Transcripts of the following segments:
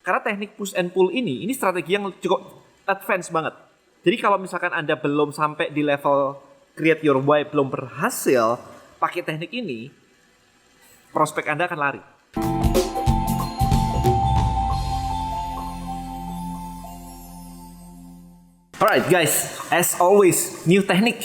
Karena teknik push and pull ini strategi yang cukup advance banget. Jadi kalau misalkan Anda belum sampai di level create your why, belum berhasil pakai teknik ini, prospek Anda akan lari. Alright guys, as always, new teknik.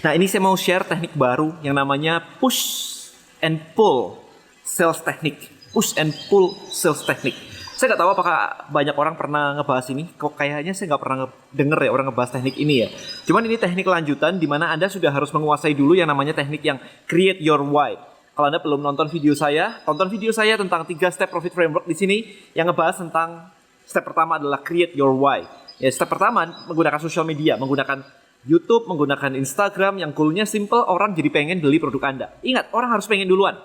Nah ini saya mau share teknik baru yang namanya push and pull sales teknik. Push and pull sales teknik. Saya nggak tahu apakah banyak orang pernah ngebahas ini. Kok kayaknya saya nggak pernah denger ya orang ngebahas teknik ini ya. Cuman ini teknik lanjutan di mana Anda sudah harus menguasai dulu yang namanya teknik yang create your why. Kalau Anda belum nonton video saya, tonton video saya tentang 3 step profit framework di sini yang ngebahas tentang step pertama adalah create your why. Ya, step pertama menggunakan social media, menggunakan YouTube, menggunakan Instagram yang goalnya simple, orang jadi pengen beli produk Anda. Ingat, orang harus pengen duluan.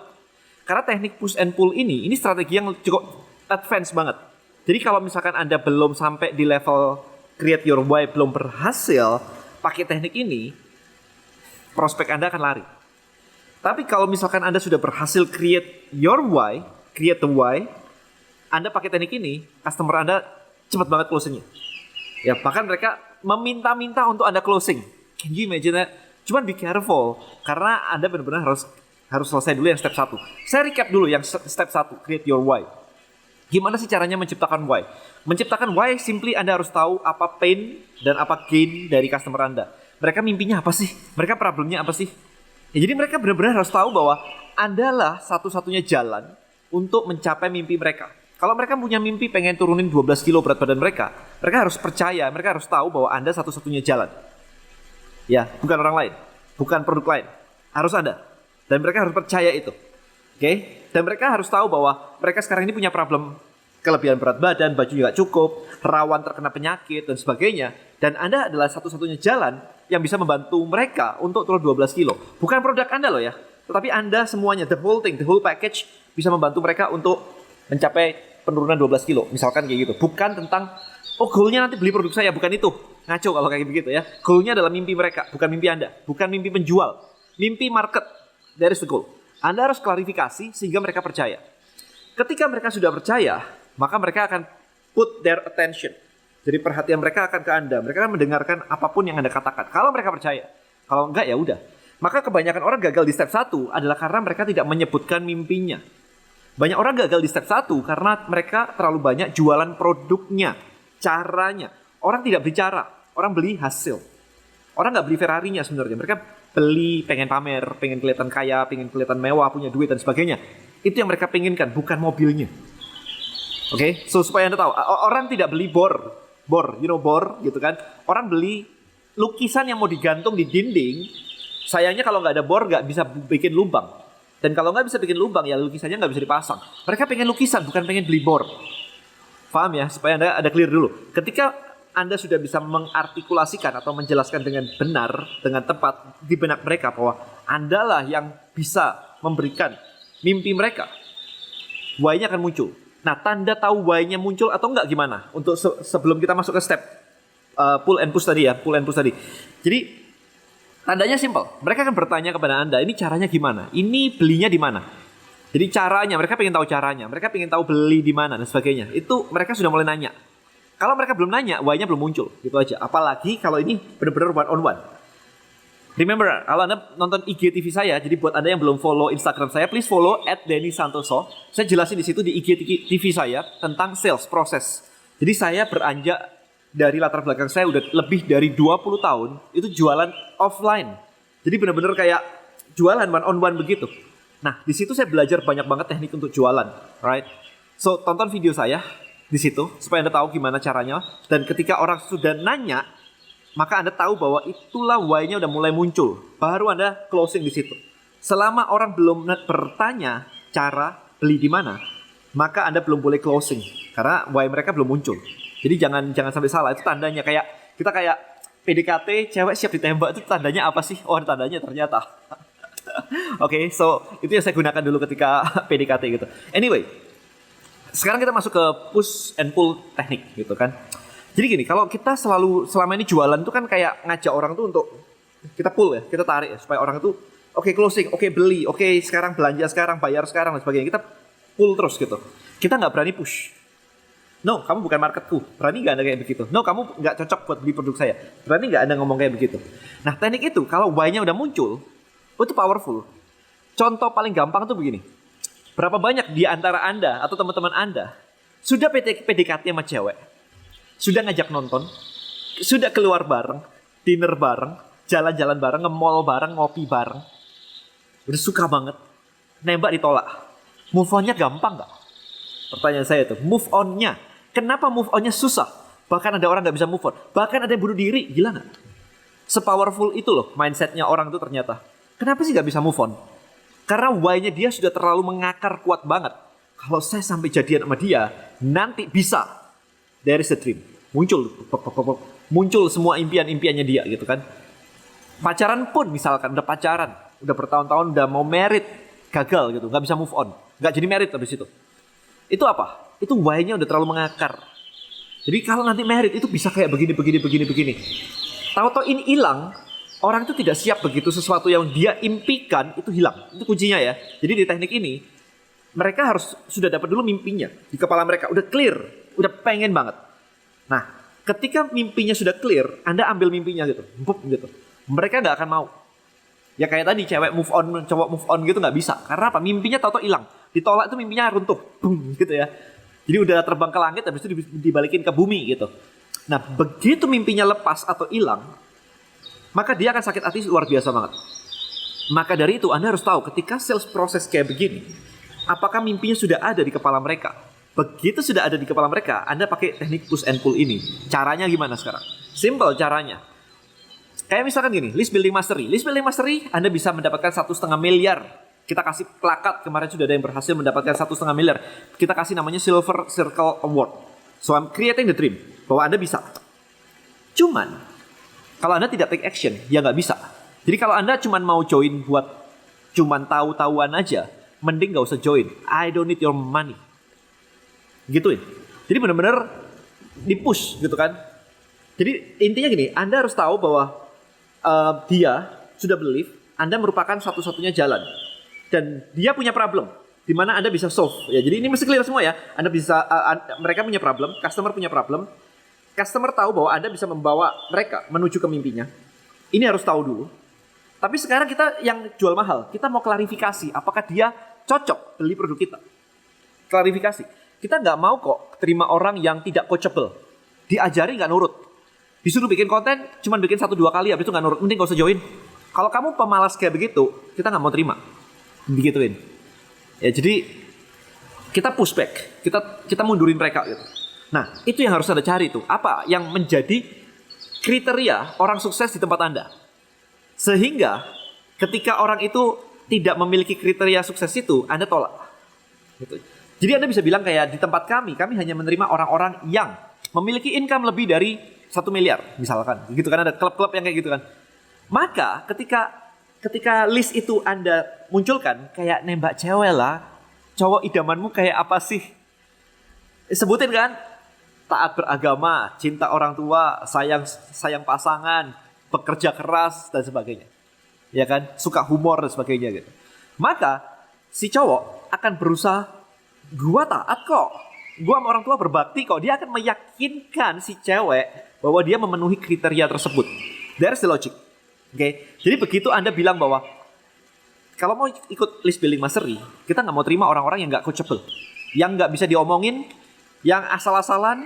Karena teknik push and pull ini strategi yang cukup advance banget. Jadi kalau misalkan Anda belum sampai di level create your why, belum berhasil pakai teknik ini, prospek Anda akan lari. Tapi kalau misalkan Anda sudah berhasil create your why, create the why, Anda pakai teknik ini, customer Anda cepat banget closing-nya. Ya, bahkan mereka meminta-minta untuk Anda closing. Can you imagine that? Cuman be careful, karena Anda benar-benar harus selesai dulu yang step 1. Saya recap dulu yang step 1, create your why. Gimana sih caranya menciptakan why? Menciptakan why simply Anda harus tahu apa pain dan apa gain dari customer Anda. Mereka mimpinya apa sih? Mereka problemnya apa sih? Ya, jadi mereka benar-benar harus tahu bahwa Anda lah satu-satunya jalan untuk mencapai mimpi mereka. Kalau mereka punya mimpi pengen turunin 12 kilo berat badan mereka harus percaya, mereka harus tahu bahwa Anda satu-satunya jalan. Ya, bukan orang lain, bukan produk lain. Harus Anda. Dan mereka harus percaya itu. Oke? Dan mereka harus tahu bahwa mereka sekarang ini punya problem kelebihan berat badan, baju juga cukup, rawan terkena penyakit dan sebagainya. Dan Anda adalah satu-satunya jalan yang bisa membantu mereka untuk turun 12 kilo. Bukan produk Anda loh ya, tetapi Anda semuanya, the whole thing, the whole package bisa membantu mereka untuk mencapai penurunan 12 kilo. Misalkan kayak gitu. Bukan tentang, oh goalnya nanti beli produk saya, bukan itu. Ngaco kalau kayak begitu ya. Goalnya adalah mimpi mereka, bukan mimpi Anda. Bukan mimpi penjual. Mimpi market. That is the goal. Anda harus klarifikasi sehingga mereka percaya. Ketika mereka sudah percaya, maka mereka akan put their attention. Jadi perhatian mereka akan ke Anda. Mereka akan mendengarkan apapun yang Anda katakan. Kalau mereka percaya. Kalau enggak ya udah. Maka kebanyakan orang gagal di step 1 adalah karena mereka tidak menyebutkan mimpinya. Banyak orang gagal di step 1 karena mereka terlalu banyak jualan produknya, caranya. Orang tidak beli cara, orang beli hasil. Orang nggak beli Ferrarinya sebenarnya. Mereka beli pengen pamer, pengen kelihatan kaya, pengen kelihatan mewah, punya duit dan sebagainya. Itu yang mereka penginkan, bukan mobilnya. Oke, so supaya Anda tahu, orang tidak beli bor, you know bor gitu kan. Orang beli lukisan yang mau digantung di dinding. Sayangnya kalau nggak ada bor nggak bisa bikin lubang. Dan kalau nggak bisa bikin lubang, ya lukisannya nggak bisa dipasang. Mereka pengen lukisan, bukan pengen beli bor. Paham ya? Supaya Anda ada clear dulu. Ketika Anda sudah bisa mengartikulasikan atau menjelaskan dengan benar, dengan tepat di benak mereka bahwa Anda lah yang bisa memberikan mimpi mereka, why-nya akan muncul. Nah, tanda tahu why-nya muncul atau enggak gimana? Untuk sebelum kita masuk ke step pull and push tadi ya, pull and push tadi. Jadi tandanya simple. Mereka akan bertanya kepada Anda, ini caranya gimana? Ini belinya di mana? Jadi caranya, mereka pengen tahu caranya. Mereka pengen tahu beli di mana dan sebagainya. Itu mereka sudah mulai nanya. Kalau mereka belum nanya, why-nya belum muncul. Gitu aja. Apalagi kalau ini benar-benar one on one. Remember, kalau Anda nonton IGTV saya, jadi buat Anda yang belum follow Instagram saya, please follow @denny_santoso. Saya jelasin di situ di IGTV saya tentang sales proses. Jadi saya beranjak dari latar belakang saya udah lebih dari 20 tahun itu jualan offline. Jadi benar-benar kayak jualan one on one begitu. Nah, di situ saya belajar banyak banget teknik untuk jualan, right? So, tonton video saya di situ supaya Anda tahu gimana caranya, dan ketika orang sudah nanya, maka Anda tahu bahwa itulah why-nya udah mulai muncul. Baru Anda closing di situ. Selama orang belum bertanya cara beli di mana, maka Anda belum boleh closing karena why mereka belum muncul. Jadi jangan sampai salah, itu tandanya kayak kita kayak PDKT, cewek siap ditembak, itu tandanya apa sih? Oh, ada tandanya ternyata. Oke, so itu yang saya gunakan dulu ketika PDKT gitu. Anyway, sekarang kita masuk ke push and pull teknik gitu kan. Jadi gini, kalau kita selama ini jualan tuh kan kayak ngajak orang tuh untuk kita pull ya, kita tarik ya, supaya orang itu oke closing, oke beli, oke sekarang belanja sekarang, bayar sekarang dan sebagainya. Kita pull terus gitu. Kita nggak berani push. No, kamu bukan marketku. Berani nggak Anda kayak begitu? No, kamu nggak cocok buat beli produk saya. Berani nggak Anda ngomong kayak begitu? Nah, teknik itu kalau why-nya udah muncul, itu powerful. Contoh paling gampang tuh begini. Berapa banyak di antara Anda atau teman-teman Anda sudah PDKT sama cewek, sudah ngajak nonton, sudah keluar bareng, dinner bareng, jalan-jalan bareng, nge-mall bareng, ngopi bareng. Udah suka banget. Nembak ditolak. Move on-nya gampang nggak? Pertanyaan saya tuh, move on-nya. Kenapa move on-nya susah? Bahkan ada orang nggak bisa move on. Bahkan ada yang bunuh diri, gila nggak? Sepowerful itu loh mindset-nya orang tuh ternyata. Kenapa sih nggak bisa move on? Karena why-nya dia sudah terlalu mengakar kuat banget. Kalau saya sampai jadian sama dia, nanti bisa. There is a dream. Muncul semua impian-impiannya dia gitu kan. Pacaran pun misalkan, udah pacaran. Udah bertahun-tahun, udah mau married. Gagal gitu, nggak bisa move on. Nggak jadi married habis itu. Itu apa? Itu why-nya udah terlalu mengakar. Jadi kalau nanti married itu bisa kayak begini. Tahu-tahu ini hilang, orang itu tidak siap begitu sesuatu yang dia impikan itu hilang. Itu kuncinya ya. Jadi di teknik ini, mereka harus sudah dapat dulu mimpinya di kepala mereka. Udah clear, udah pengen banget. Nah, ketika mimpinya sudah clear, Anda ambil mimpinya gitu. Gitu. Mereka nggak akan mau. Ya kayak tadi cewek move on, cowok move on gitu nggak bisa. Karena apa? Mimpinya tahu-tahu hilang. Ditolak itu mimpinya runtuh. Boom, gitu ya. Jadi udah terbang ke langit habis itu dibalikin ke bumi gitu. Nah, begitu mimpinya lepas atau hilang, maka dia akan sakit hati luar biasa banget. Maka dari itu Anda harus tahu ketika sales proses kayak begini, apakah mimpinya sudah ada di kepala mereka? Begitu sudah ada di kepala mereka, Anda pakai teknik push and pull ini. Caranya gimana sekarang? Simple caranya. Kayak misalkan gini, list building mastery. List building mastery, Anda bisa mendapatkan 1,5 miliar. Kita kasih plakat, kemarin sudah ada yang berhasil mendapatkan 1,5 miliar. Kita kasih namanya Silver Circle Award. So I'm creating the dream, bahwa Anda bisa. Cuman, kalau Anda tidak take action, ya nggak bisa. Jadi kalau Anda cuman mau join buat cuman tahu-tahuan aja, mending nggak usah join. I don't need your money. Gituin. Jadi benar-benar di-push gitu kan. Jadi intinya gini, Anda harus tahu bahwa dia sudah believe Anda merupakan satu-satunya jalan dan dia punya problem di mana Anda bisa solve ya. Jadi ini mesti clear semua ya. Anda bisa mereka punya problem, customer punya problem. Customer tahu bahwa Anda bisa membawa mereka menuju ke mimpinya. Ini harus tahu dulu. Tapi sekarang kita yang jual mahal, kita mau klarifikasi apakah dia cocok beli produk kita. Klarifikasi. Kita nggak mau kok terima orang yang tidak coachable. Diajari nggak nurut. Disuruh bikin konten, cuman bikin 1-2 kali, habis itu nggak nurut, mending gak usah join. Kalau kamu pemalas kayak begitu, kita nggak mau terima. Begituin. Ya jadi, kita push back, kita mundurin mereka gitu. Nah, itu yang harus Anda cari tuh. Apa yang menjadi kriteria orang sukses di tempat Anda. Sehingga, ketika orang itu tidak memiliki kriteria sukses itu, Anda tolak. Gitu. Jadi Anda bisa bilang kayak di tempat kami hanya menerima orang-orang yang memiliki income lebih dari 1 miliar misalkan, gitu kan, ada klub-klub yang kayak gitu kan. Maka ketika list itu Anda munculkan kayak nembak cewek lah, cowok idamanmu kayak apa sih? Sebutin kan, taat beragama, cinta orang tua, sayang pasangan, bekerja keras dan sebagainya, ya kan, suka humor dan sebagainya gitu. Maka si cowok akan berusaha, gua taat kok, gua sama orang tua berbakti kok. Dia akan meyakinkan si cewek bahwa dia memenuhi kriteria tersebut. There's the logic. Oke. Jadi begitu Anda bilang bahwa kalau mau ikut list building mastery, kita nggak mau terima orang-orang yang nggak coachable, yang nggak bisa diomongin, yang asal-asalan,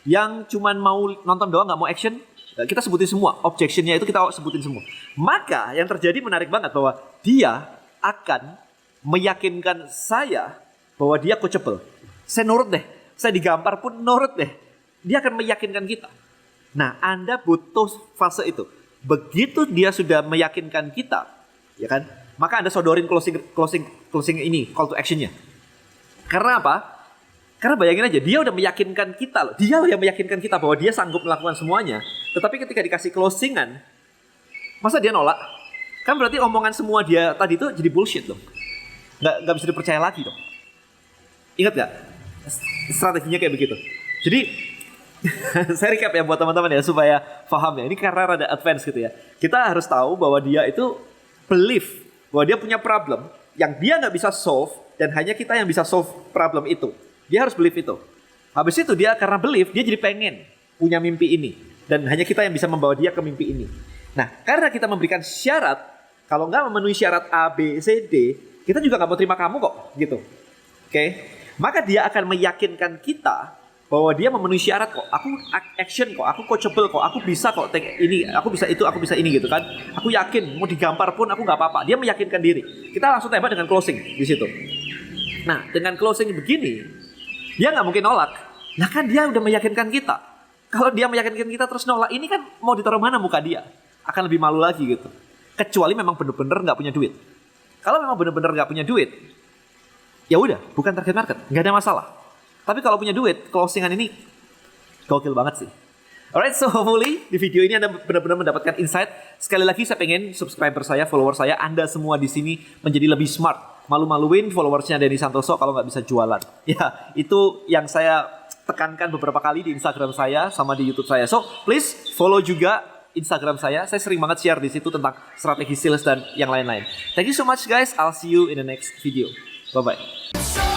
yang cuman mau nonton doang nggak mau action. Kita sebutin semua, objectionnya itu kita sebutin semua. Maka yang terjadi menarik banget bahwa dia akan meyakinkan saya bahwa dia coachable. Saya nurut deh, saya digampar pun nurut deh. Dia akan meyakinkan kita. Nah, Anda butuh fase itu. Begitu dia sudah meyakinkan kita, ya kan? Maka Anda sodorin closing ini, call to actionnya. Karena apa? Karena bayangin aja, dia udah meyakinkan kita loh. Dia yang meyakinkan kita bahwa dia sanggup melakukan semuanya. Tetapi ketika dikasih closingan, masa dia nolak? Kan berarti omongan semua dia tadi itu jadi bullshit dong. Nggak bisa dipercaya lagi dong. Ingat gak? Strateginya kayak begitu. Jadi saya recap ya buat teman-teman ya supaya paham ya. Ini karena rada advance gitu ya. Kita harus tahu bahwa dia itu believe bahwa dia punya problem yang dia nggak bisa solve dan hanya kita yang bisa solve problem itu. Dia harus believe itu. Habis itu dia karena believe, dia jadi pengen punya mimpi ini. Dan hanya kita yang bisa membawa dia ke mimpi ini. Nah, karena kita memberikan syarat, kalau nggak memenuhi syarat A, B, C, D, kita juga nggak mau terima kamu kok, gitu. Oke? Maka dia akan meyakinkan kita bahwa dia memenuhi syarat kok. Aku action kok, aku coachable kok, aku bisa kok take ini, aku bisa itu, aku bisa ini gitu kan. Aku yakin, mau digampar pun aku nggak apa-apa. Dia meyakinkan diri. Kita langsung tembak dengan closing di situ. Nah, dengan closing begini, dia nggak mungkin nolak. Nah kan dia udah meyakinkan kita. Kalau dia meyakinkan kita terus nolak, ini kan mau ditaruh mana muka dia? Akan lebih malu lagi gitu. Kecuali memang bener-bener nggak punya duit. Kalau memang bener-bener nggak punya duit, ya udah, bukan target market, nggak ada masalah. Tapi kalau punya duit, closingan ini gokil banget sih. Alright, so hopefully di video ini Anda benar-benar mendapatkan insight. Sekali lagi saya pengen subscriber saya, follower saya, Anda semua di sini menjadi lebih smart. Malu-maluin followersnya Denny Santoso kalau nggak bisa jualan. Ya, itu yang saya tekankan beberapa kali di Instagram saya sama di YouTube saya. So, please follow juga Instagram saya. Saya sering banget share di situ tentang strategi sales dan yang lain-lain. Thank you so much guys. I'll see you in the next video. Bye-bye.